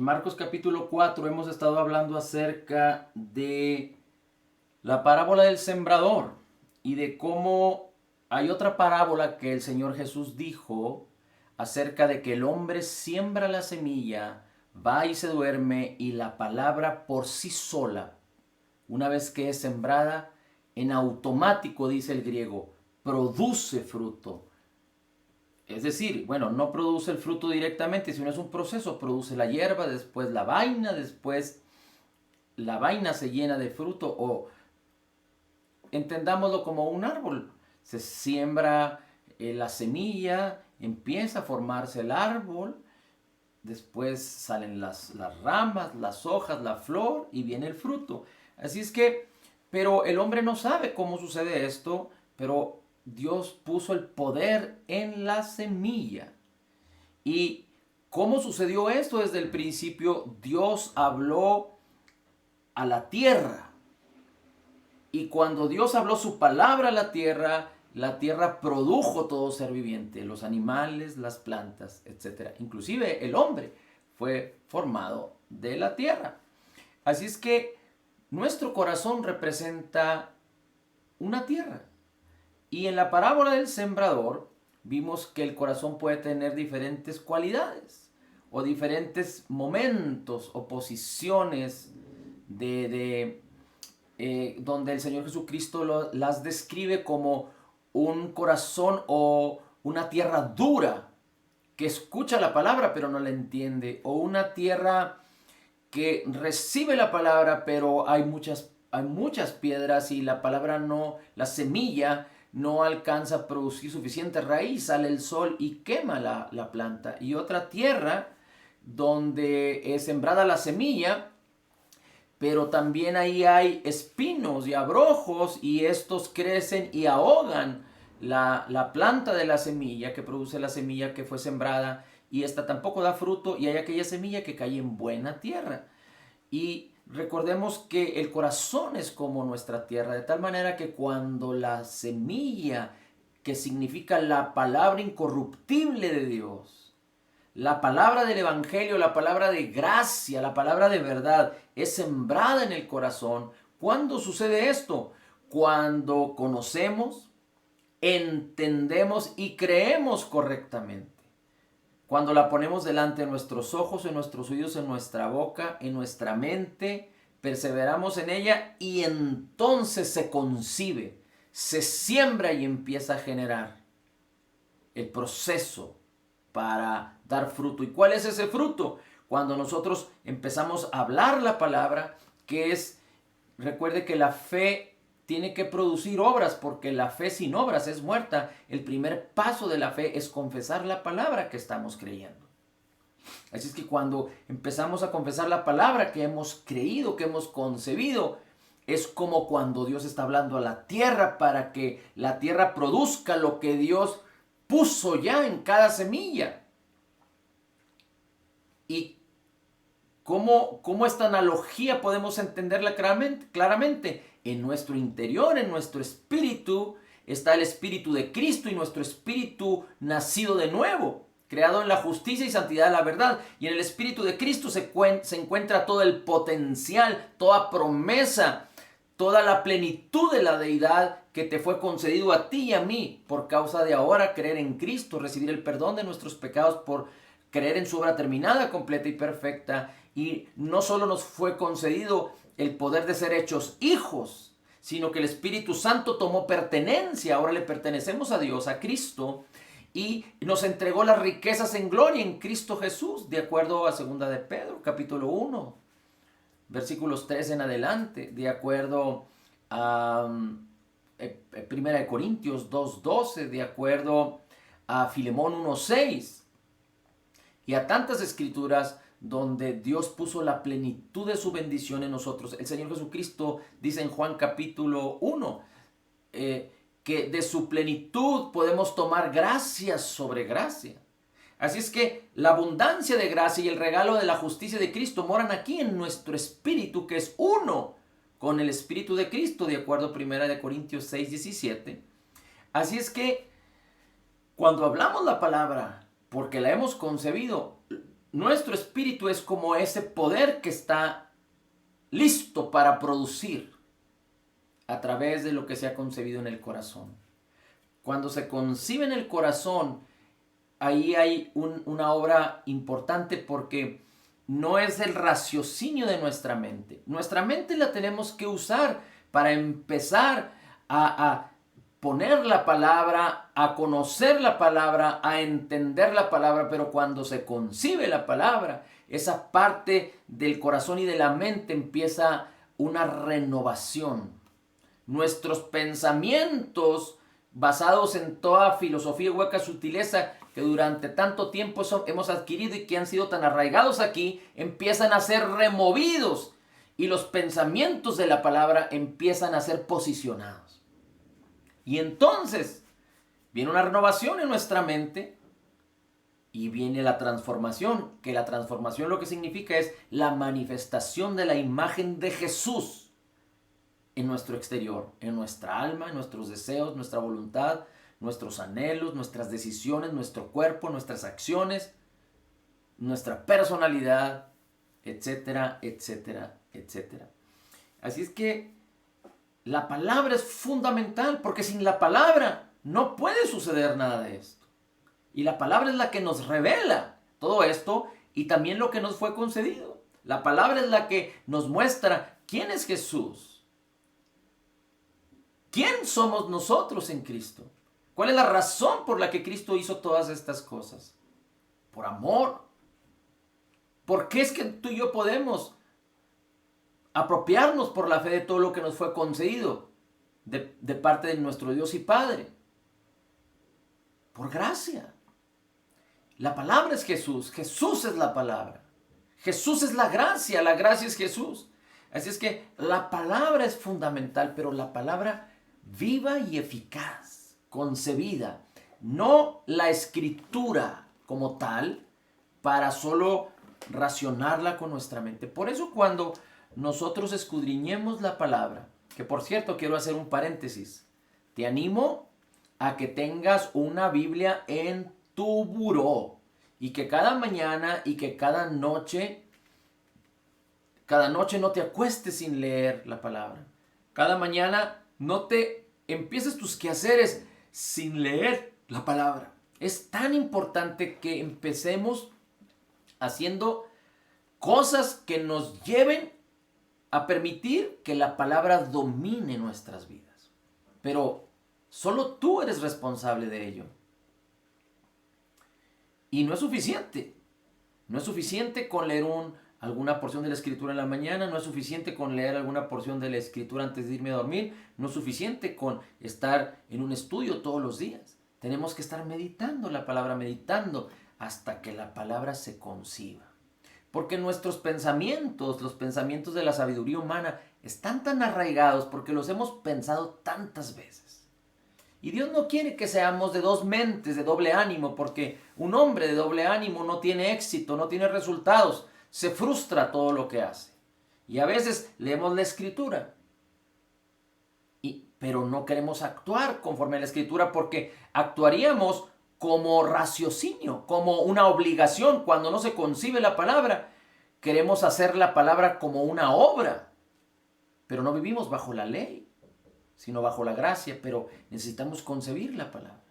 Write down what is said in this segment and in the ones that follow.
Marcos capítulo 4 hemos estado hablando acerca de la parábola del sembrador y de cómo hay otra parábola que el Señor Jesús dijo acerca de que el hombre siembra la semilla, va y se duerme y la palabra por sí sola, una vez que es sembrada, en automático, dice el griego, produce fruto. Es decir, bueno, no produce el fruto directamente, sino es un proceso. Produce la hierba, después la vaina, después la vaina se llena de fruto. O entendámoslo como un árbol. Se siembra la semilla, empieza a formarse el árbol, después salen las ramas, las hojas, la flor y viene el fruto. Así es que, pero el hombre no sabe cómo sucede esto, pero Dios puso el poder en la semilla. ¿Y cómo sucedió esto desde el principio? Dios habló a la tierra. Y cuando Dios habló su palabra a la tierra produjo todo ser viviente, los animales, las plantas, etc. Inclusive el hombre fue formado de la tierra. Así es que nuestro corazón representa una tierra. Y en la parábola del sembrador vimos que el corazón puede tener diferentes cualidades o diferentes momentos o posiciones donde el Señor Jesucristo las describe como un corazón o una tierra dura que escucha la palabra pero no la entiende, o una tierra que recibe la palabra pero hay muchas piedras y la palabra no, la semilla no alcanza a producir suficiente raíz, sale el sol y quema la planta. Y otra tierra donde es sembrada la semilla, pero también ahí hay espinos y abrojos y estos crecen y ahogan la planta de la semilla que produce la semilla que fue sembrada, y esta tampoco da fruto, y hay aquella semilla que cae en buena tierra. Y recordemos que el corazón es como nuestra tierra, de tal manera que cuando la semilla, que significa la palabra incorruptible de Dios, la palabra del Evangelio, la palabra de gracia, la palabra de verdad, es sembrada en el corazón, ¿cuándo sucede esto? Cuando conocemos, entendemos y creemos correctamente. Cuando la ponemos delante de nuestros ojos, en nuestros oídos, en nuestra boca, en nuestra mente, perseveramos en ella y entonces se concibe, se siembra y empieza a generar el proceso para dar fruto. ¿Y cuál es ese fruto? Cuando nosotros empezamos a hablar la palabra, que es, recuerde que la fe tiene que producir obras, porque la fe sin obras es muerta. El primer paso de la fe es confesar la palabra que estamos creyendo. Así es que cuando empezamos a confesar la palabra que hemos creído, que hemos concebido, es como cuando Dios está hablando a la tierra para que la tierra produzca lo que Dios puso ya en cada semilla. ¿Y cómo esta analogía podemos entenderla claramente? En nuestro interior, en nuestro espíritu, está el espíritu de Cristo y nuestro espíritu nacido de nuevo, creado en la justicia y santidad de la verdad. Y en el espíritu de Cristo se encuentra todo el potencial, toda promesa, toda la plenitud de la deidad que te fue concedido a ti y a mí por causa de ahora creer en Cristo, recibir el perdón de nuestros pecados por creer en su obra terminada, completa y perfecta. Y no solo nos fue concedido el poder de ser hechos hijos, sino que el Espíritu Santo tomó pertenencia. Ahora le pertenecemos a Dios, a Cristo, y nos entregó las riquezas en gloria en Cristo Jesús, de acuerdo a 2 de Pedro, capítulo 1, versículos 3 en adelante, de acuerdo a 1 de Corintios 2:12, de acuerdo a Filemón 1:6, y a tantas escrituras donde Dios puso la plenitud de su bendición en nosotros. El Señor Jesucristo dice en Juan capítulo 1 que de su plenitud podemos tomar gracia sobre gracia. Así es que la abundancia de gracia y el regalo de la justicia de Cristo moran aquí en nuestro espíritu, que es uno con el espíritu de Cristo, de acuerdo a 1 de Corintios 6:17. Así es que cuando hablamos la palabra, porque la hemos concebido, nuestro espíritu es como ese poder que está listo para producir a través de lo que se ha concebido en el corazón. Cuando se concibe en el corazón, ahí hay una obra importante porque no es el raciocinio de nuestra mente. Nuestra mente la tenemos que usar para empezar a poner la palabra, a conocer la palabra, a entender la palabra, pero cuando se concibe la palabra, esa parte del corazón y de la mente empieza una renovación. Nuestros pensamientos, basados en toda filosofía y hueca sutileza que durante tanto tiempo hemos adquirido y que han sido tan arraigados aquí, empiezan a ser removidos y los pensamientos de la palabra empiezan a ser posicionados. Y entonces viene una renovación en nuestra mente y viene la transformación, que la transformación lo que significa es la manifestación de la imagen de Jesús en nuestro exterior, en nuestra alma, en nuestros deseos, nuestra voluntad, nuestros anhelos, nuestras decisiones, nuestro cuerpo, nuestras acciones, nuestra personalidad, etcétera, etcétera, etcétera. Así es que la palabra es fundamental, porque sin la palabra no puede suceder nada de esto. Y la palabra es la que nos revela todo esto y también lo que nos fue concedido. La palabra es la que nos muestra quién es Jesús. ¿Quién somos nosotros en Cristo? ¿Cuál es la razón por la que Cristo hizo todas estas cosas? Por amor. ¿Por qué es que tú y yo podemos apropiarnos por la fe de todo lo que nos fue concedido de parte de nuestro Dios y Padre? Por gracia. La palabra es Jesús. Jesús es la palabra. Jesús es la gracia es Jesús. Así es que la palabra es fundamental, pero la palabra viva y eficaz, concebida, no la escritura como tal, para solo racionarla con nuestra mente. Por eso cuando nosotros escudriñemos la palabra, que por cierto quiero hacer un paréntesis, te animo a que tengas una Biblia en tu buró y que cada mañana y que cada noche no te acuestes sin leer la palabra. Cada mañana no te empieces tus quehaceres sin leer la palabra. Es tan importante que empecemos haciendo cosas que nos lleven a permitir que la palabra domine nuestras vidas. Pero solo tú eres responsable de ello. Y no es suficiente. No es suficiente con leer alguna porción de la escritura en la mañana, no es suficiente con leer alguna porción de la escritura antes de irme a dormir, no es suficiente con estar en un estudio todos los días. Tenemos que estar meditando la palabra, meditando hasta que la palabra se conciba. Porque nuestros pensamientos, los pensamientos de la sabiduría humana, están tan arraigados porque los hemos pensado tantas veces. Y Dios no quiere que seamos de dos mentes, de doble ánimo, porque un hombre de doble ánimo no tiene éxito, no tiene resultados, se frustra todo lo que hace. Y a veces leemos la escritura, pero no queremos actuar conforme a la escritura porque actuaríamos como raciocinio, como una obligación. Cuando no se concibe la palabra, queremos hacer la palabra como una obra, pero no vivimos bajo la ley, sino bajo la gracia, pero necesitamos concebir la palabra.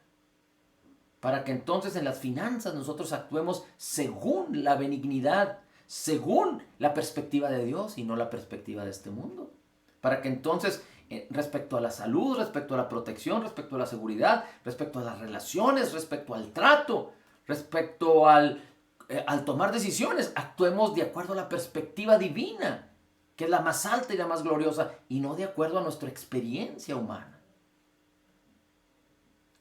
Para que entonces en las finanzas nosotros actuemos según la benignidad, según la perspectiva de Dios y no la perspectiva de este mundo. Para que entonces respecto a la salud, respecto a la protección, respecto a la seguridad, respecto a las relaciones, respecto al trato, respecto al tomar decisiones, actuemos de acuerdo a la perspectiva divina, que es la más alta y la más gloriosa, y no de acuerdo a nuestra experiencia humana.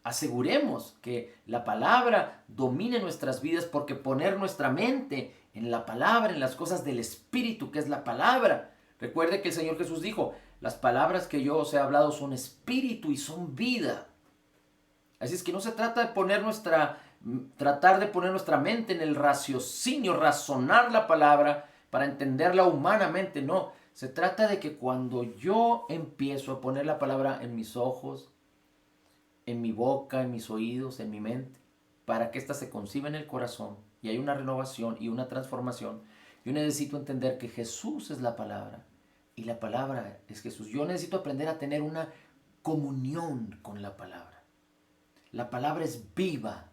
Aseguremos que la palabra domine nuestras vidas, porque poner nuestra mente en la palabra, en las cosas del Espíritu, que es la palabra. Recuerde que el Señor Jesús dijo, las palabras que yo os he hablado son espíritu y son vida. Así es que no se trata de tratar de poner nuestra mente en el raciocinio, razonar la palabra para entenderla humanamente, no. Se trata de que cuando yo empiezo a poner la palabra en mis ojos, en mi boca, en mis oídos, en mi mente, para que ésta se conciba en el corazón, y hay una renovación y una transformación, yo necesito entender que Jesús es la palabra y la palabra es Jesús. Yo necesito aprender a tener una comunión con la palabra. La palabra es viva.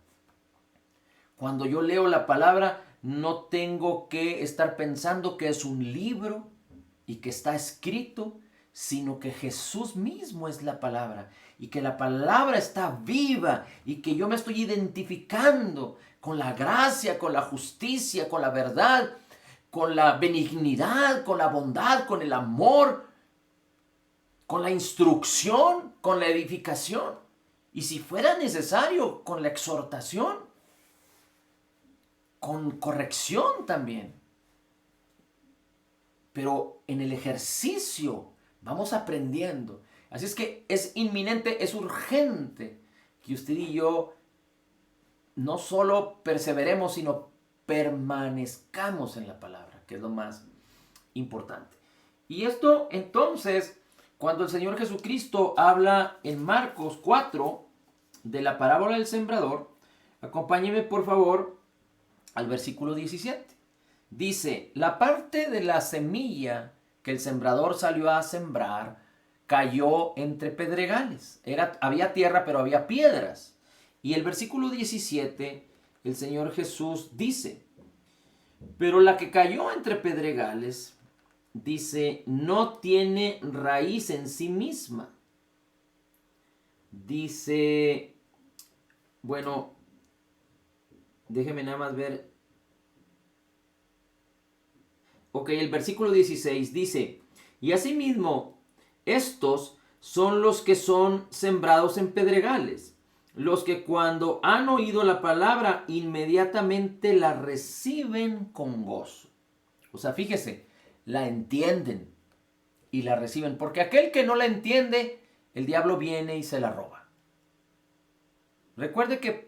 Cuando yo leo la palabra, no tengo que estar pensando que es un libro y que está escrito, sino que Jesús mismo es la palabra y que la palabra está viva y que yo me estoy identificando con la gracia, con la justicia, con la verdad, con la benignidad, con la bondad, con el amor, con la instrucción, con la edificación y si fuera necesario, con la exhortación, con corrección también. Pero en el ejercicio vamos aprendiendo. Así es que es inminente, es urgente que usted y yo no solo perseveremos, sino permanezcamos en la palabra, que es lo más importante. Y esto entonces, cuando el Señor Jesucristo habla en Marcos 4 de la parábola del sembrador, acompáñeme por favor al versículo 17. Dice, la parte de la semilla que el sembrador salió a sembrar cayó entre pedregales. Había tierra, pero había piedras. Y el versículo 17, el Señor Jesús dice, pero la que cayó entre pedregales, dice, no tiene raíz en sí misma. Dice, bueno, déjeme nada más ver. Ok, el versículo 16 dice, y asimismo, estos son los que son sembrados en pedregales, los que cuando han oído la palabra, inmediatamente la reciben con gozo. O sea, fíjese, la entienden y la reciben, porque aquel que no la entiende, el diablo viene y se la roba. Recuerde que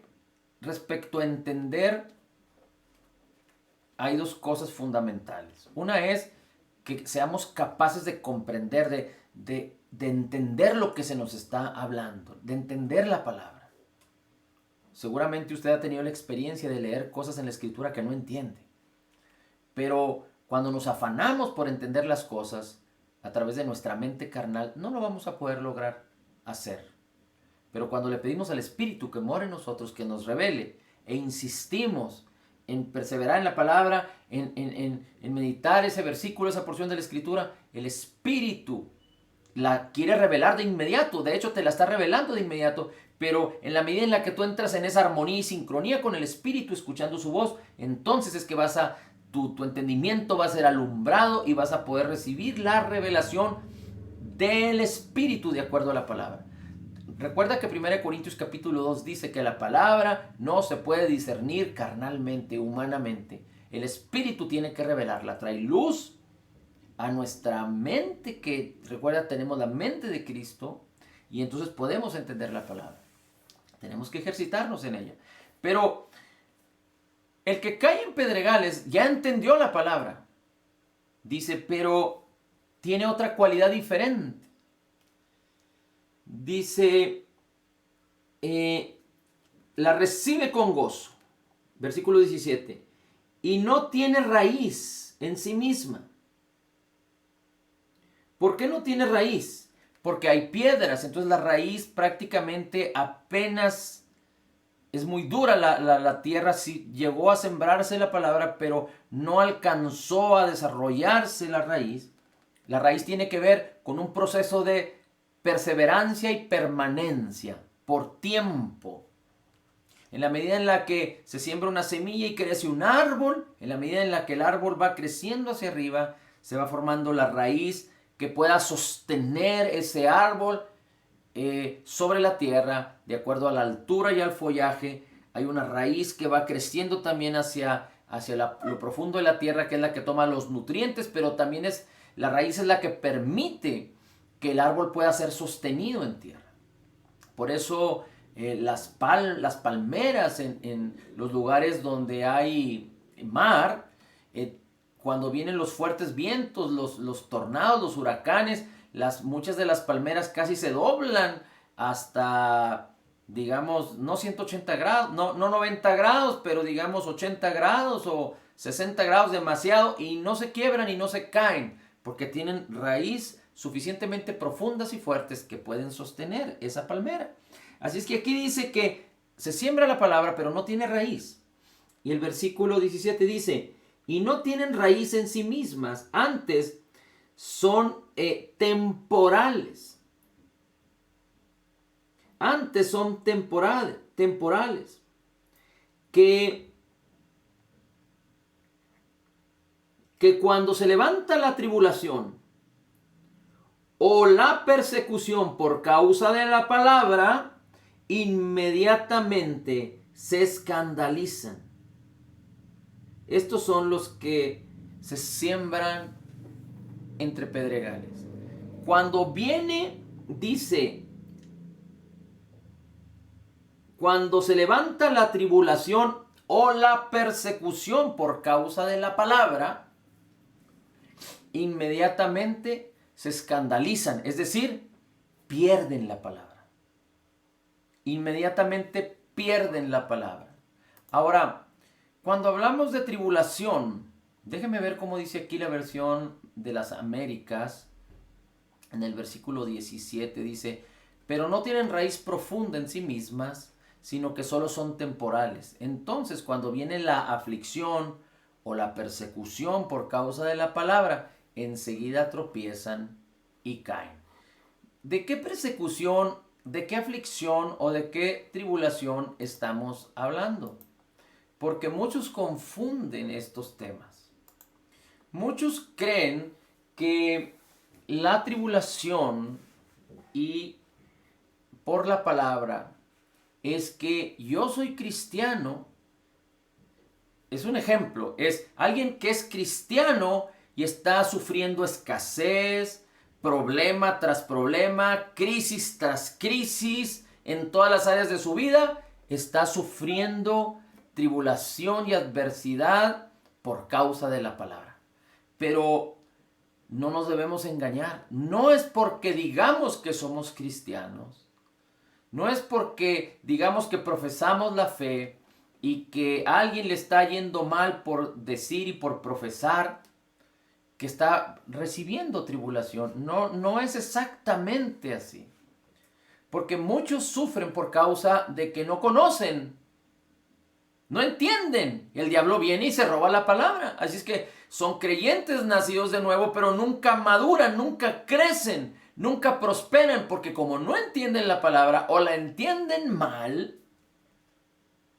respecto a entender, hay dos cosas fundamentales. Una es que seamos capaces de comprender, de entender lo que se nos está hablando, de entender la palabra. Seguramente usted ha tenido la experiencia de leer cosas en la Escritura que no entiende. Pero cuando nos afanamos por entender las cosas a través de nuestra mente carnal, no lo vamos a poder lograr hacer. Pero cuando le pedimos al Espíritu que more en nosotros, que nos revele, e insistimos en perseverar en la palabra, en meditar ese versículo, esa porción de la Escritura, el Espíritu la quiere revelar de inmediato. De hecho, te la está revelando de inmediato. Pero en la medida en la que tú entras en esa armonía y sincronía con el Espíritu, escuchando su voz, entonces es que tu entendimiento va a ser alumbrado y vas a poder recibir la revelación del Espíritu de acuerdo a la palabra. Recuerda que 1 Corintios capítulo 2 dice que la palabra no se puede discernir carnalmente, humanamente. El Espíritu tiene que revelarla, trae luz a nuestra mente, que recuerda, tenemos la mente de Cristo y entonces podemos entender la palabra. Tenemos que ejercitarnos en ella. Pero el que cae en pedregales ya entendió la palabra. Dice, pero tiene otra cualidad diferente. Dice, la recibe con gozo. Versículo 17. Y no tiene raíz en sí misma. ¿Por qué no tiene raíz? Porque hay piedras, entonces la raíz prácticamente apenas es muy dura. La tierra sí llegó a sembrarse la palabra, pero no alcanzó a desarrollarse la raíz. La raíz tiene que ver con un proceso de perseverancia y permanencia por tiempo. En la medida en la que se siembra una semilla y crece un árbol, en la medida en la que el árbol va creciendo hacia arriba, se va formando la raíz que pueda sostener ese árbol sobre la tierra, de acuerdo a la altura y al follaje. Hay una raíz que va creciendo también hacia lo profundo de la tierra, que es la que toma los nutrientes, pero también la raíz es la que permite que el árbol pueda ser sostenido en tierra. Por eso las palmeras en los lugares donde hay mar, cuando vienen los fuertes vientos, los tornados, los huracanes, muchas de las palmeras casi se doblan hasta digamos, no 180 grados, no 90 grados, pero digamos 80 grados o 60 grados demasiado, y no se quiebran y no se caen, porque tienen raíz suficientemente profundas y fuertes que pueden sostener esa palmera. Así es que aquí dice que se siembra la palabra, pero no tiene raíz. Y el versículo 17 dice, y no tienen raíz en sí mismas, antes son temporales. Antes son temporales. Que cuando se levanta la tribulación o la persecución por causa de la palabra, inmediatamente se escandalizan. Estos son los que se siembran entre pedregales. Cuando viene, dice, cuando se levanta la tribulación o la persecución por causa de la palabra, inmediatamente se escandalizan, es decir, pierden la palabra. Inmediatamente pierden la palabra. Ahora, cuando hablamos de tribulación, déjenme ver cómo dice aquí la versión de las Américas. En el versículo 17 dice, pero no tienen raíz profunda en sí mismas, sino que solo son temporales. Entonces, cuando viene la aflicción o la persecución por causa de la palabra, enseguida tropiezan y caen. ¿De qué persecución, de qué aflicción o de qué tribulación estamos hablando? Porque muchos confunden estos temas. Muchos creen que la tribulación y por la palabra es que yo soy cristiano. Es un ejemplo, es alguien que es cristiano y está sufriendo escasez, problema tras problema, crisis tras crisis en todas las áreas de su vida, está sufriendo tribulación y adversidad por causa de la palabra. Pero no nos debemos engañar. No es porque digamos que somos cristianos, no es porque digamos que profesamos la fe y que a alguien le está yendo mal por decir y por profesar que está recibiendo tribulación. No es exactamente así. Porque muchos sufren por causa de que no conocen, no entienden. El diablo viene y se roba la palabra. Así es que son creyentes nacidos de nuevo, pero nunca maduran, nunca crecen, nunca prosperan, porque como no entienden la palabra o la entienden mal,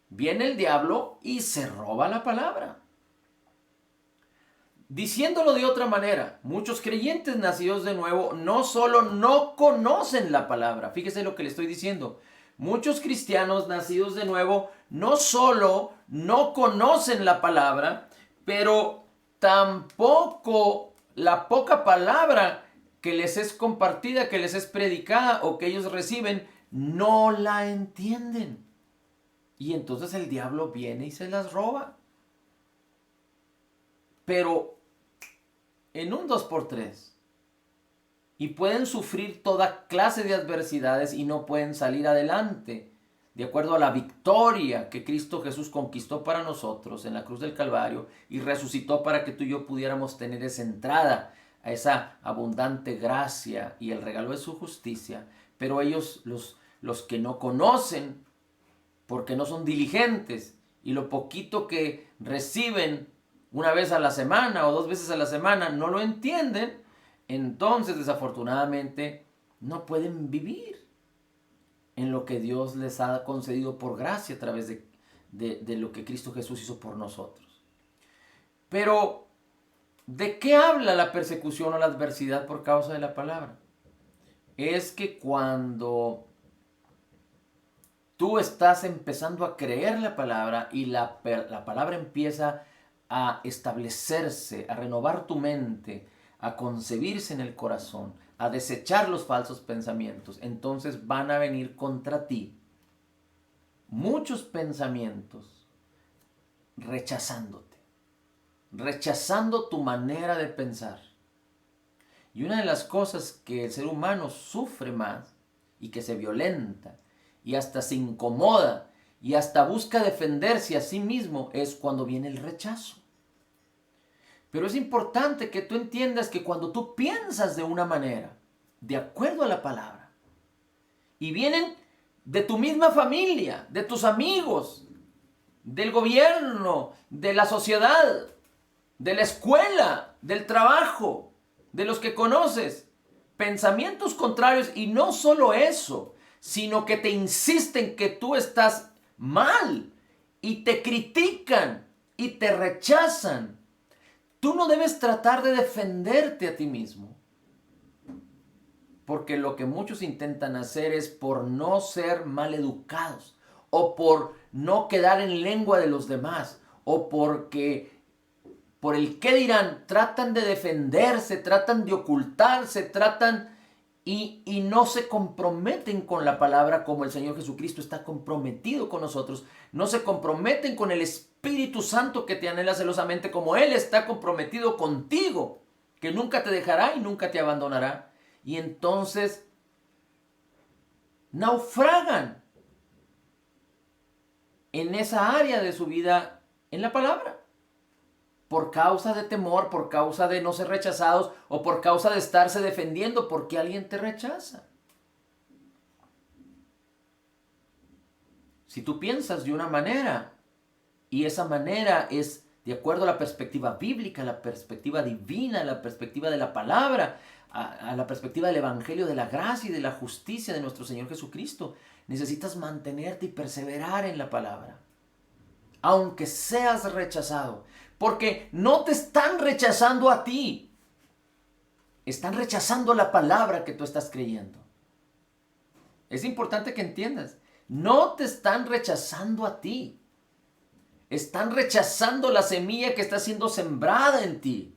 viene el diablo y se roba la palabra. Diciéndolo de otra manera, muchos creyentes nacidos de nuevo no solo no conocen la palabra, fíjese lo que le estoy diciendo. Muchos cristianos nacidos de nuevo no solo no conocen la palabra, pero tampoco la poca palabra que les es compartida, que les es predicada o que ellos reciben, no la entienden. Y entonces el diablo viene y se las roba. Pero en un 2x3. Y pueden sufrir toda clase de adversidades y no pueden salir adelante. De acuerdo a la victoria que Cristo Jesús conquistó para nosotros en la cruz del Calvario y resucitó para que tú y yo pudiéramos tener esa entrada a esa abundante gracia y el regalo de su justicia. Pero ellos, los que no conocen, porque no son diligentes, y lo poquito que reciben una vez a la semana o 2 veces a la semana no lo entienden, entonces desafortunadamente no pueden vivir en lo que Dios les ha concedido por gracia a través de lo que Cristo Jesús hizo por nosotros. Pero, ¿de qué habla la persecución o la adversidad por causa de la palabra? Es que cuando tú estás empezando a creer la palabra y la palabra empieza a establecerse, a renovar tu mente, a concebirse en el corazón, a desechar los falsos pensamientos, entonces van a venir contra ti muchos pensamientos rechazándote, rechazando tu manera de pensar. Y una de las cosas que el ser humano sufre más y que se violenta y hasta se incomoda y hasta busca defenderse a sí mismo, es cuando viene el rechazo. Pero es importante que tú entiendas que cuando tú piensas de una manera, de acuerdo a la palabra, y vienen de tu misma familia, de tus amigos, del gobierno, de la sociedad, de la escuela, del trabajo, de los que conoces, pensamientos contrarios, y no solo eso, sino que te insisten que tú estás mal y te critican y te rechazan. Tú no debes tratar de defenderte a ti mismo, porque lo que muchos intentan hacer es por no ser mal educados, o por no quedar en lengua de los demás, o porque por el qué dirán, tratan de defenderse, tratan de ocultarse, tratan y no se comprometen con la palabra como el Señor Jesucristo está comprometido con nosotros. No se comprometen con el Espíritu Santo que te anhela celosamente como Él está comprometido contigo, que nunca te dejará y nunca te abandonará. Y entonces naufragan en esa área de su vida en la palabra. Por causa de temor, por causa de no ser rechazados o por causa de estarse defendiendo porque alguien te rechaza. Si tú piensas de una manera y esa manera es de acuerdo a la perspectiva bíblica, la perspectiva divina, la perspectiva de la palabra, a la perspectiva del evangelio de la gracia y de la justicia de nuestro Señor Jesucristo, necesitas mantenerte y perseverar en la palabra, aunque seas rechazado. Porque no te están rechazando a ti. Están rechazando la palabra que tú estás creyendo. Es importante que entiendas. No te están rechazando a ti. Están rechazando la semilla que está siendo sembrada en ti.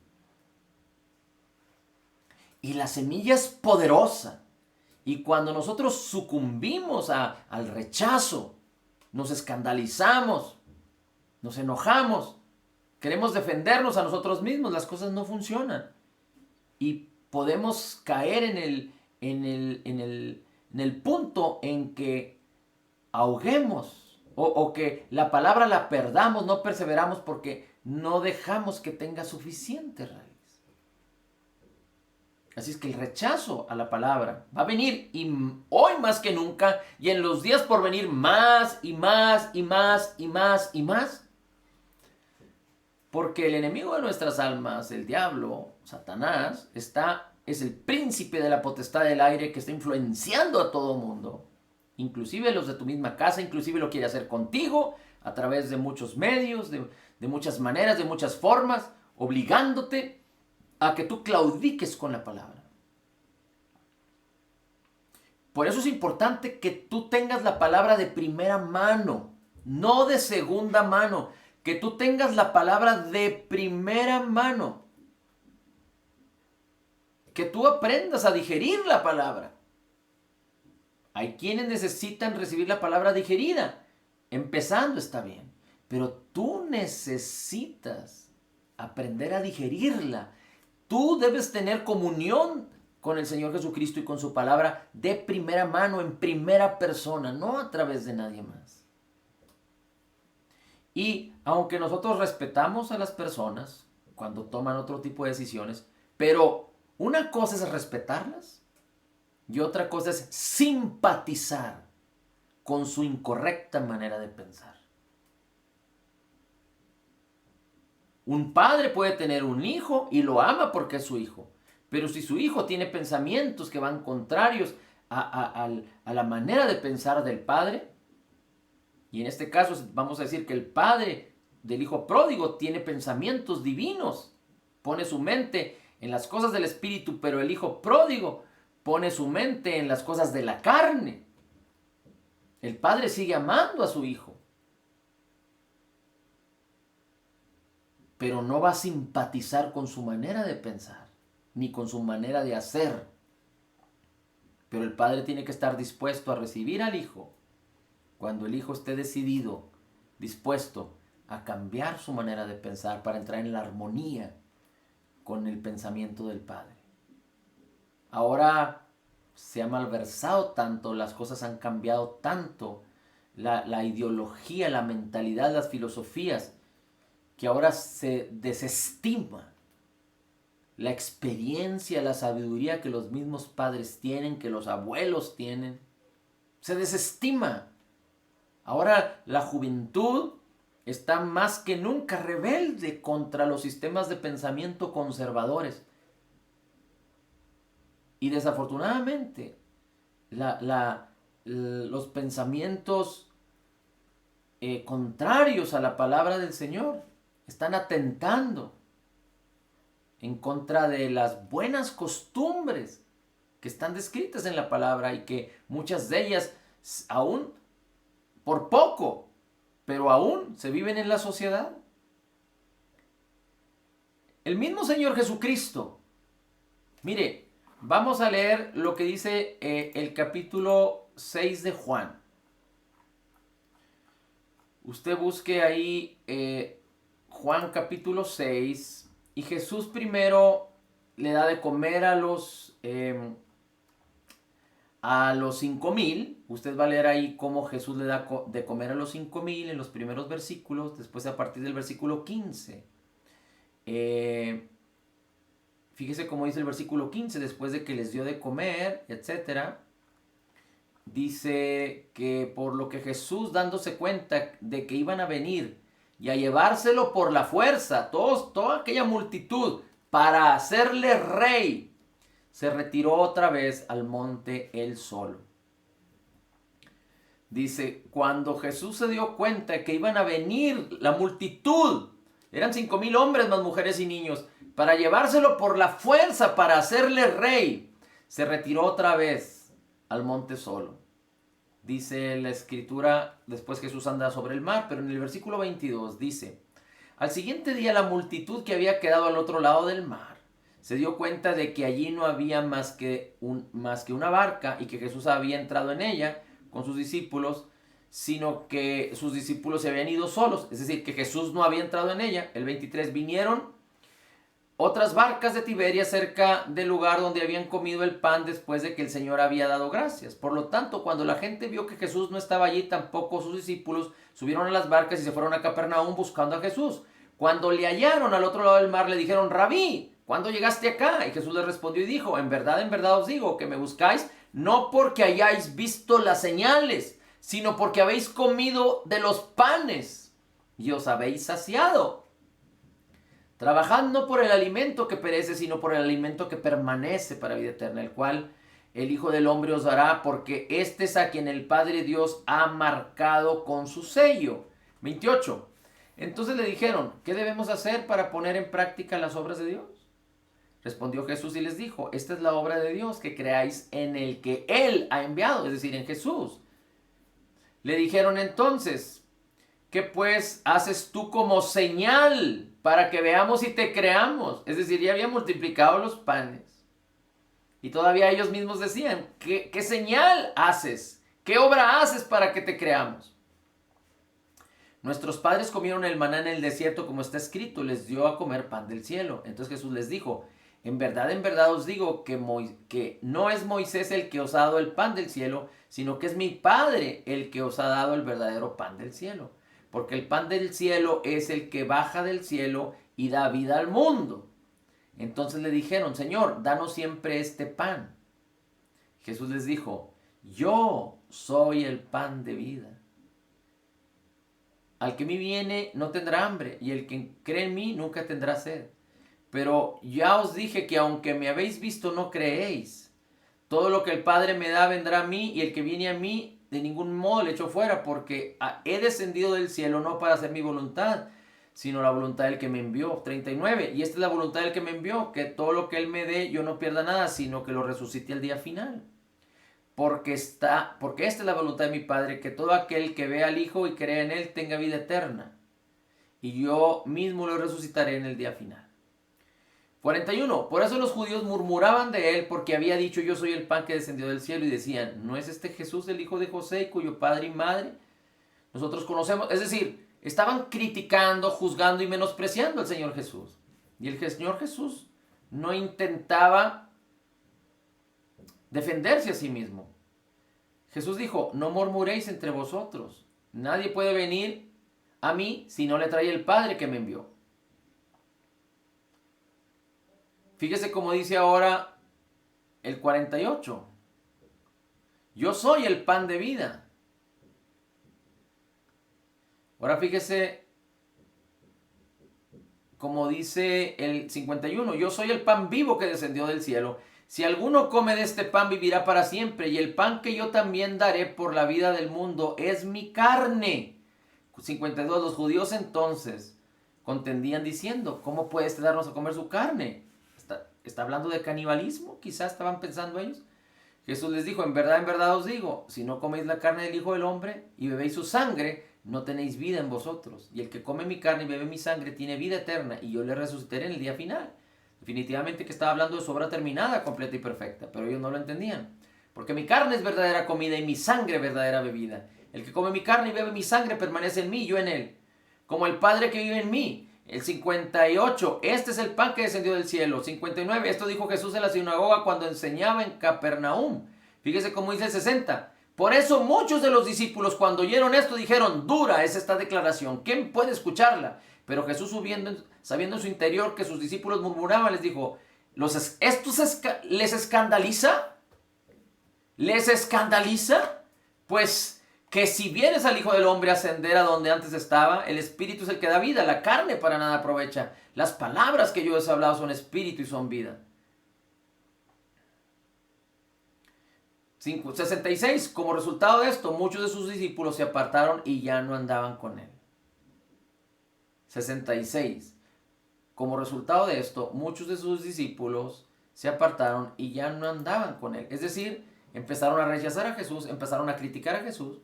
Y la semilla es poderosa. Y cuando nosotros sucumbimos al rechazo, nos escandalizamos, nos enojamos, queremos defendernos a nosotros mismos, las cosas no funcionan. Y podemos caer en el punto en que ahoguemos o que la palabra la perdamos, no perseveramos porque no dejamos que tenga suficiente raíz. Así es que el rechazo a la palabra va a venir y hoy más que nunca y en los días por venir más y más y más y más y más. Porque el enemigo de nuestras almas, el diablo, Satanás, es el príncipe de la potestad del aire que está influenciando a todo mundo. Inclusive los de tu misma casa, inclusive lo quiere hacer contigo a través de muchos medios, de muchas maneras, de muchas formas, obligándote a que tú claudiques con la palabra. Por eso es importante que tú tengas la palabra de primera mano, no de segunda mano. Que tú tengas la palabra de primera mano. Que tú aprendas a digerir la palabra. Hay quienes necesitan recibir la palabra digerida. Empezando está bien. Pero tú necesitas aprender a digerirla. Tú debes tener comunión con el Señor Jesucristo y con su palabra de primera mano, en primera persona, no a través de nadie más. Y aunque nosotros respetamos a las personas cuando toman otro tipo de decisiones, pero una cosa es respetarlas y otra cosa es simpatizar con su incorrecta manera de pensar. Un padre puede tener un hijo y lo ama porque es su hijo, pero si su hijo tiene pensamientos que van contrarios a la manera de pensar del padre, y en este caso vamos a decir que el padre del hijo pródigo tiene pensamientos divinos, pone su mente en las cosas del espíritu, pero el hijo pródigo pone su mente en las cosas de la carne. El padre sigue amando a su hijo, pero no va a simpatizar con su manera de pensar, ni con su manera de hacer. Pero el padre tiene que estar dispuesto a recibir al hijo cuando el hijo esté decidido, dispuesto a cambiar su manera de pensar para entrar en la armonía con el pensamiento del Padre. Ahora, se ha malversado tanto, las cosas han cambiado tanto, la ideología, la mentalidad, las filosofías, que ahora se desestima la experiencia, la sabiduría que los mismos padres tienen, que los abuelos tienen. Se desestima. Ahora la juventud está más que nunca rebelde contra los sistemas de pensamiento conservadores. Y desafortunadamente, los pensamientos contrarios a la palabra del Señor están atentando en contra de las buenas costumbres que están descritas en la palabra y que muchas de ellas aún por poco, pero aún se viven en la sociedad. El mismo Señor Jesucristo, mire, vamos a leer lo que dice el capítulo 6 de Juan. Usted busque ahí Juan capítulo 6 y Jesús primero le da de comer a los 5,000. Usted va a leer ahí cómo Jesús le da de comer a los 5,000 en los primeros versículos, después a partir del versículo 15. Fíjese cómo dice el versículo 15, después de que les dio de comer, etc. Dice que por lo que Jesús, dándose cuenta de que iban a venir y a llevárselo por la fuerza, toda aquella multitud, para hacerle rey, se retiró otra vez al monte él solo. Dice, cuando Jesús se dio cuenta que iban a venir la multitud, eran 5,000 hombres más mujeres y niños, para llevárselo por la fuerza, para hacerle rey, se retiró otra vez al monte solo. Dice la escritura, después Jesús anda sobre el mar, pero en el versículo 22 dice, al siguiente día la multitud que había quedado al otro lado del mar se dio cuenta de que allí no había más que una barca y que Jesús había entrado en ella con sus discípulos, sino que sus discípulos se habían ido solos, es decir, que Jesús no había entrado en ella. El 23, vinieron otras barcas de Tiberias cerca del lugar donde habían comido el pan después de que el Señor había dado gracias. Por lo tanto, cuando la gente vio que Jesús no estaba allí, tampoco sus discípulos, subieron a las barcas y se fueron a Capernaum buscando a Jesús. Cuando le hallaron al otro lado del mar, le dijeron, Rabí, ¿cuándo llegaste acá? Y Jesús les respondió y dijo, en verdad os digo que me buscáis no porque hayáis visto las señales, sino porque habéis comido de los panes y os habéis saciado. Trabajad no por el alimento que perece, sino por el alimento que permanece para vida eterna, el cual el Hijo del Hombre os dará, porque este es a quien el Padre Dios ha marcado con su sello. 28. Entonces le dijeron, ¿qué debemos hacer para poner en práctica las obras de Dios? Respondió Jesús y les dijo, esta es la obra de Dios, que creáis en el que Él ha enviado, es decir, en Jesús. Le dijeron entonces, ¿qué pues haces tú como señal para que veamos y te creamos? Es decir, ya había multiplicado los panes. Y todavía ellos mismos decían, ¿qué señal haces? ¿Qué obra haces para que te creamos? Nuestros padres comieron el maná en el desierto, como está escrito, les dio a comer pan del cielo. Entonces Jesús les dijo, en verdad os digo que no es Moisés el que os ha dado el pan del cielo, sino que es mi Padre el que os ha dado el verdadero pan del cielo. Porque el pan del cielo es el que baja del cielo y da vida al mundo. Entonces le dijeron, Señor, danos siempre este pan. Jesús les dijo, yo soy el pan de vida. Al que a mí viene no tendrá hambre, y el que cree en mí nunca tendrá sed. Pero ya os dije que aunque me habéis visto no creéis. Todo lo que el Padre me da vendrá a mí, y el que viene a mí de ningún modo le echo fuera, porque he descendido del cielo no para hacer mi voluntad, sino la voluntad del que me envió. 39. Y esta es la voluntad del que me envió, que todo lo que él me dé yo no pierda nada, sino que lo resucite al día final. Porque esta es la voluntad de mi Padre, que todo aquel que vea al Hijo y crea en él tenga vida eterna, y yo mismo lo resucitaré en el día final. 41. Por eso los judíos murmuraban de él, porque había dicho, yo soy el pan que descendió del cielo, y decían, ¿no es este Jesús el hijo de José, cuyo padre y madre nosotros conocemos? Es decir, estaban criticando, juzgando y menospreciando al Señor Jesús. Y el Señor Jesús no intentaba defenderse a sí mismo. Jesús dijo, no murmuréis entre vosotros. Nadie puede venir a mí si no le trae el Padre que me envió. Fíjese cómo dice ahora el 48. Yo soy el pan de vida. Ahora fíjese como dice el 51. Yo soy el pan vivo que descendió del cielo. Si alguno come de este pan vivirá para siempre. Y el pan que yo también daré por la vida del mundo es mi carne. 52. Los judíos entonces contendían diciendo, ¿cómo puede este darnos a comer su carne? ¿Está hablando de canibalismo? Quizás estaban pensando ellos. Jesús les dijo, en verdad os digo, si no coméis la carne del Hijo del Hombre y bebéis su sangre, no tenéis vida en vosotros. Y el que come mi carne y bebe mi sangre tiene vida eterna, y yo le resucitaré en el día final. Definitivamente que estaba hablando de su obra terminada, completa y perfecta, pero ellos no lo entendían. Porque mi carne es verdadera comida y mi sangre verdadera bebida. El que come mi carne y bebe mi sangre permanece en mí y yo en él. Como el Padre que vive en mí. El 58, este es el pan que descendió del cielo. 59, esto dijo Jesús en la sinagoga cuando enseñaba en Capernaum. Fíjese cómo dice el 60. Por eso muchos de los discípulos cuando oyeron esto dijeron, dura es esta declaración, ¿quién puede escucharla? Pero Jesús sabiendo en su interior que sus discípulos murmuraban, les dijo, ¿esto les escandaliza? ¿Les escandaliza? Pues que si vienes al Hijo del Hombre a ascender a donde antes estaba, el Espíritu es el que da vida, la carne para nada aprovecha. Las palabras que yo os he hablado son Espíritu y son vida. 66. Como resultado de esto, muchos de sus discípulos se apartaron y ya no andaban con él. 66. Como resultado de esto, muchos de sus discípulos se apartaron y ya no andaban con él. Es decir, empezaron a rechazar a Jesús, empezaron a criticar a Jesús.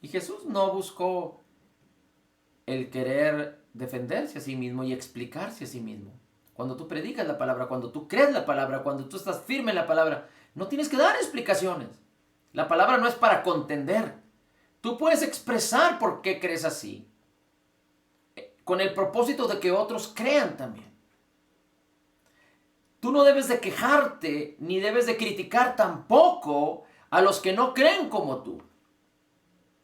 Y Jesús no buscó el querer defenderse a sí mismo y explicarse a sí mismo. Cuando tú predicas la palabra, cuando tú crees la palabra, cuando tú estás firme en la palabra, no tienes que dar explicaciones. La palabra no es para contender. Tú puedes expresar por qué crees así, con el propósito de que otros crean también. Tú no debes de quejarte, ni debes de criticar tampoco a los que no creen como tú.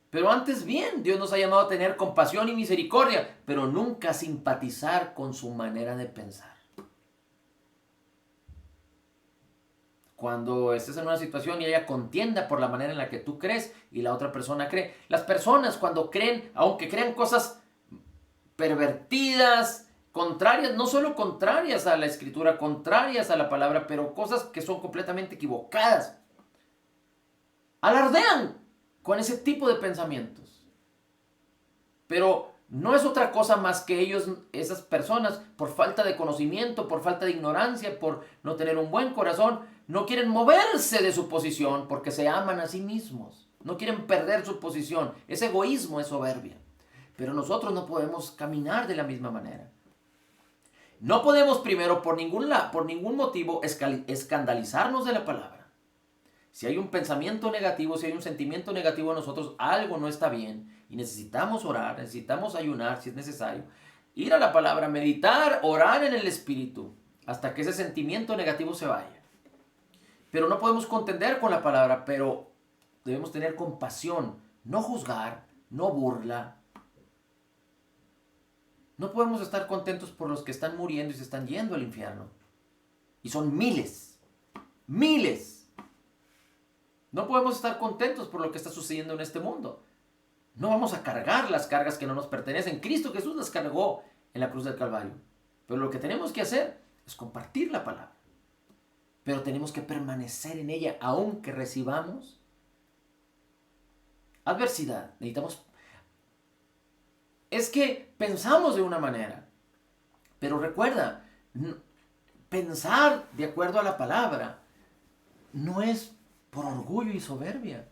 Pero antes bien, Dios nos ha llamado a tener compasión y misericordia, pero nunca simpatizar con su manera de pensar. Cuando estés en una situación y haya contienda por la manera en la que tú crees y la otra persona cree. Las personas cuando creen, aunque crean cosas pervertidas, contrarias, no solo contrarias a la escritura, contrarias a la palabra, pero cosas que son completamente equivocadas, alardean con ese tipo de pensamientos. Pero no es otra cosa más que ellos, esas personas, por falta de conocimiento, por falta de ignorancia, por no tener un buen corazón, no quieren moverse de su posición porque se aman a sí mismos. No quieren perder su posición. Es egoísmo, es soberbia. Pero nosotros no podemos caminar de la misma manera. No podemos primero por ningún motivo escandalizarnos de la palabra. Si hay un pensamiento negativo, si hay un sentimiento negativo en nosotros, algo no está bien y necesitamos orar, necesitamos ayunar si es necesario, ir a la palabra, meditar, orar en el Espíritu hasta que ese sentimiento negativo se vaya. Pero no podemos contender con la palabra, pero debemos tener compasión, no juzgar, no burla. No podemos estar contentos por los que están muriendo y se están yendo al infierno. Y son miles, miles. No podemos estar contentos por lo que está sucediendo en este mundo. No vamos a cargar las cargas que no nos pertenecen. Cristo Jesús las cargó en la cruz del Calvario. Pero lo que tenemos que hacer es compartir la palabra. Pero tenemos que permanecer en ella aunque recibamos adversidad. Es que pensamos de una manera. Pero recuerda, pensar de acuerdo a la palabra no es por orgullo y soberbia.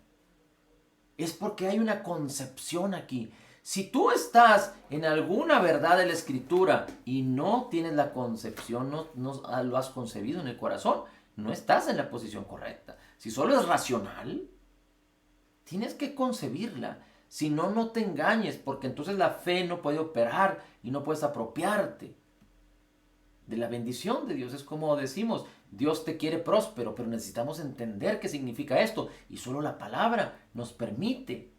Es porque hay una concepción aquí. Si tú estás en alguna verdad de la Escritura y no tienes la concepción, no lo has concebido en el corazón, no estás en la posición correcta. Si solo es racional, tienes que concebirla. Si no, no te engañes, porque entonces la fe no puede operar y no puedes apropiarte. de la bendición de Dios. Es como decimos, Dios te quiere próspero, pero necesitamos entender qué significa esto. Y solo la palabra nos permite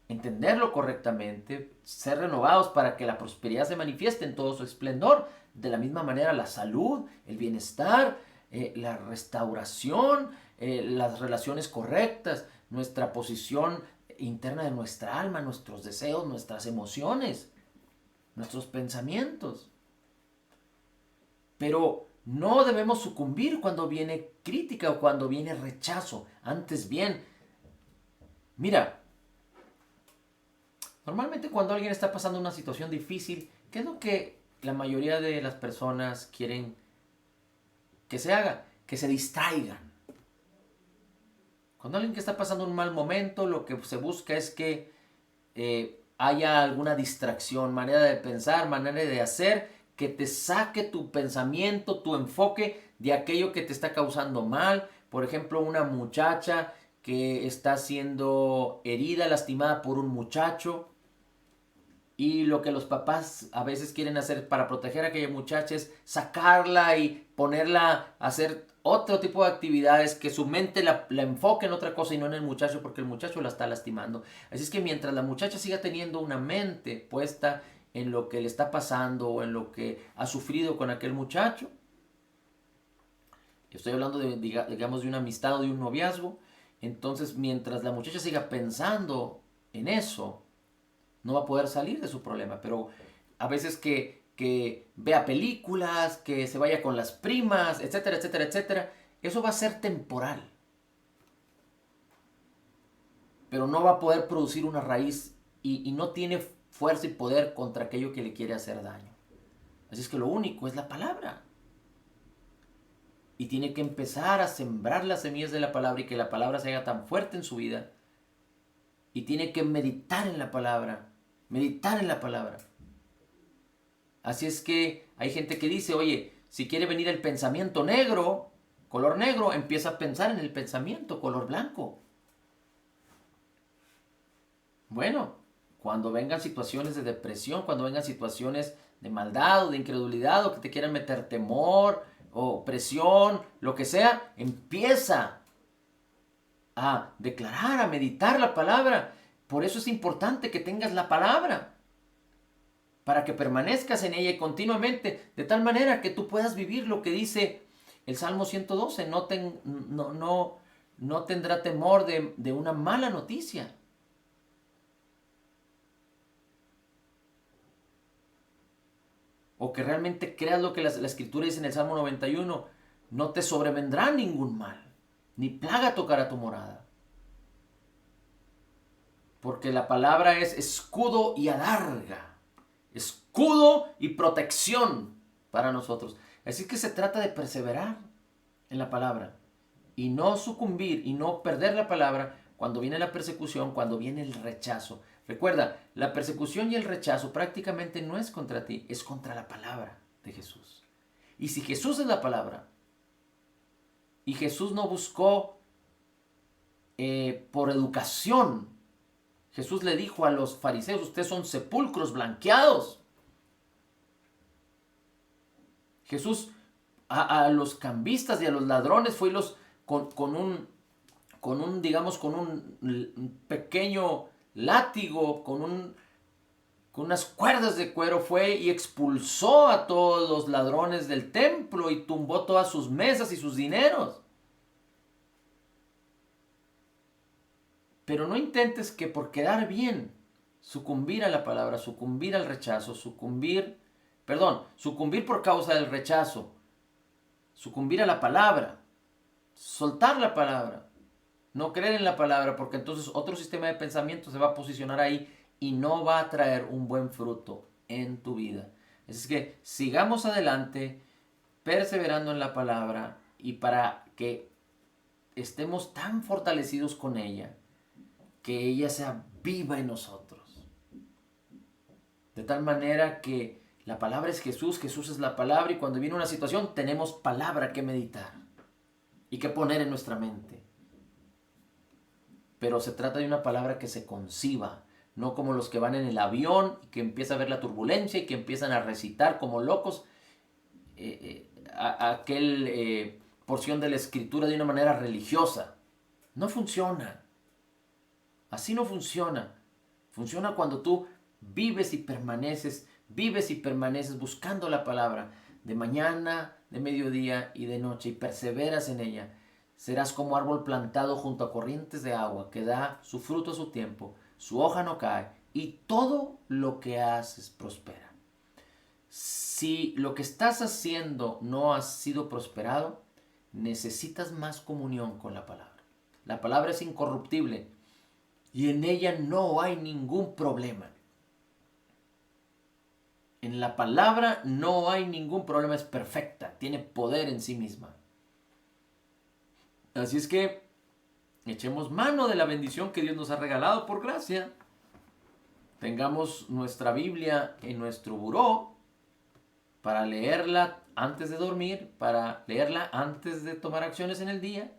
entenderlo correctamente, ser renovados para que la prosperidad se manifieste en todo su esplendor. De la misma manera la salud, el bienestar, la restauración, las relaciones correctas, nuestra posición interna de nuestra alma, nuestros deseos, nuestras emociones, nuestros pensamientos. Pero no debemos sucumbir cuando viene crítica o cuando viene rechazo. Antes bien, mira, normalmente cuando alguien está pasando una situación difícil, ¿qué es lo que la mayoría de las personas quieren que se haga? Que se distraigan. Cuando alguien que está pasando un mal momento, lo que se busca es que haya alguna distracción, manera de pensar, manera de hacer, que te saque tu pensamiento, tu enfoque de aquello que te está causando mal. Por ejemplo, una muchacha que está siendo herida, lastimada por un muchacho. Y lo que los papás a veces quieren hacer para proteger a aquella muchacha es sacarla y ponerla a hacer otro tipo de actividades, que su mente la enfoque en otra cosa y no en el muchacho, porque el muchacho la está lastimando. Así es que mientras la muchacha siga teniendo una mente puesta en lo que le está pasando o en lo que ha sufrido con aquel muchacho, estoy hablando de, digamos, de una amistad o de un noviazgo, entonces mientras la muchacha siga pensando en eso, no va a poder salir de su problema. Pero a veces que vea películas, que se vaya con las primas, etcétera, etcétera, etcétera, eso va a ser temporal. Pero no va a poder producir una raíz y no tiene fuerza y poder contra aquello que le quiere hacer daño. Así es que lo único es la palabra. Y tiene que empezar a sembrar las semillas de la palabra y que la palabra se haga tan fuerte en su vida. Y tiene que meditar en la palabra. Meditar en la palabra. Así es que hay gente que dice, oye, si quiere venir el pensamiento negro, color negro, empieza a pensar en el pensamiento color blanco. Bueno, cuando vengan situaciones de depresión, cuando vengan situaciones de maldad o de incredulidad o que te quieran meter temor o presión, lo que sea, empieza a declarar, a meditar la palabra. Por eso es importante que tengas la palabra, para que permanezcas en ella y continuamente, de tal manera que tú puedas vivir lo que dice el Salmo 112, no tendrá temor de una mala noticia. O que realmente creas lo que la Escritura dice en el Salmo 91, no te sobrevendrá ningún mal, ni plaga tocará tu morada. Porque la palabra es escudo y adarga, escudo y protección para nosotros. Así que se trata de perseverar en la palabra y no sucumbir y no perder la palabra cuando viene la persecución, cuando viene el rechazo. Recuerda, la persecución y el rechazo prácticamente no es contra ti, es contra la palabra de Jesús. Y si Jesús es la palabra y Jesús no buscó por educación, Jesús le dijo a los fariseos, ustedes son sepulcros blanqueados. Jesús a los cambistas y a los ladrones fue y los con un digamos, con un pequeño látigo, con unas cuerdas de cuero fue y expulsó a todos los ladrones del templo y tumbó todas sus mesas y sus dineros. Pero no intentes que por quedar bien sucumbir a la palabra, sucumbir al rechazo, sucumbir por causa del rechazo, sucumbir a la palabra, soltar la palabra, no creer en la palabra, porque entonces otro sistema de pensamiento se va a posicionar ahí y no va a traer un buen fruto en tu vida. Así que sigamos adelante, perseverando en la palabra y para que estemos tan fortalecidos con ella, que ella sea viva en nosotros. De tal manera que la palabra es Jesús, Jesús es la palabra y cuando viene una situación tenemos palabra que meditar y que poner en nuestra mente. Pero se trata de una palabra que se conciba, no como los que van en el avión y que empieza a ver la turbulencia y que empiezan a recitar como locos aquel porción de la escritura de una manera religiosa. No funciona. Así no funciona. Funciona cuando tú vives y permaneces buscando la palabra de mañana, de mediodía y de noche y perseveras en ella. Serás como árbol plantado junto a corrientes de agua que da su fruto a su tiempo, su hoja no cae y todo lo que haces prospera. Si lo que estás haciendo no ha sido prosperado, necesitas más comunión con la palabra. La palabra es incorruptible y en ella no hay ningún problema. En la palabra no hay ningún problema, es perfecta, tiene poder en sí misma. Así es que echemos mano de la bendición que Dios nos ha regalado por gracia. Tengamos nuestra Biblia en nuestro buró para leerla antes de dormir, para leerla antes de tomar acciones en el día.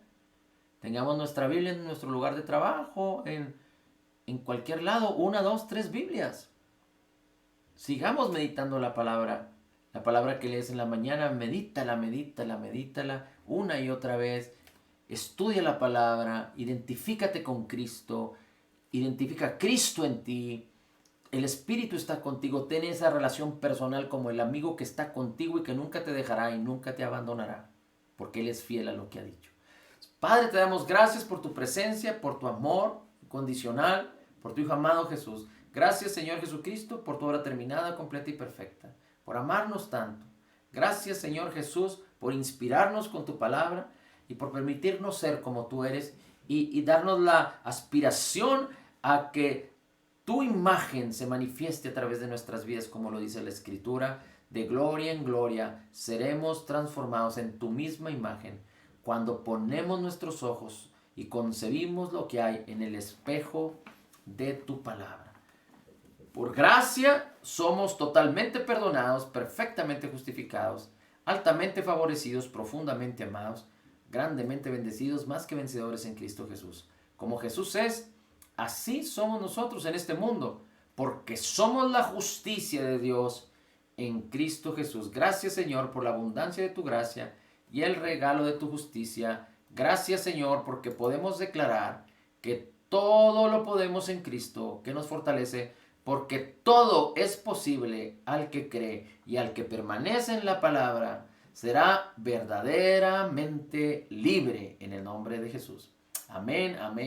Tengamos nuestra Biblia en nuestro lugar de trabajo, en cualquier lado, 1, 2, 3 Biblias. Sigamos meditando la palabra que lees en la mañana, medítala una y otra vez. Estudia la palabra, identifícate con Cristo, identifica a Cristo en ti. El Espíritu está contigo, ten esa relación personal como el amigo que está contigo y que nunca te dejará y nunca te abandonará, porque Él es fiel a lo que ha dicho. Padre, te damos gracias por tu presencia, por tu amor incondicional, por tu Hijo amado Jesús. Gracias, Señor Jesucristo, por tu obra terminada, completa y perfecta, por amarnos tanto. Gracias, Señor Jesús, por inspirarnos con tu palabra y por permitirnos ser como tú eres y darnos la aspiración a que tu imagen se manifieste a través de nuestras vidas, como lo dice la Escritura. De gloria en gloria seremos transformados en tu misma imagen cuando ponemos nuestros ojos y concebimos lo que hay en el espejo de tu palabra. Por gracia somos totalmente perdonados, perfectamente justificados, altamente favorecidos, profundamente amados, grandemente bendecidos, más que vencedores en Cristo Jesús. Como Jesús es, así somos nosotros en este mundo, porque somos la justicia de Dios en Cristo Jesús. Gracias, Señor, por la abundancia de tu gracia y el regalo de tu justicia. Gracias, Señor, porque podemos declarar que todo lo podemos en Cristo, que nos fortalece, porque todo es posible al que cree y al que permanece en la palabra será verdaderamente libre en el nombre de Jesús. Amén, amén.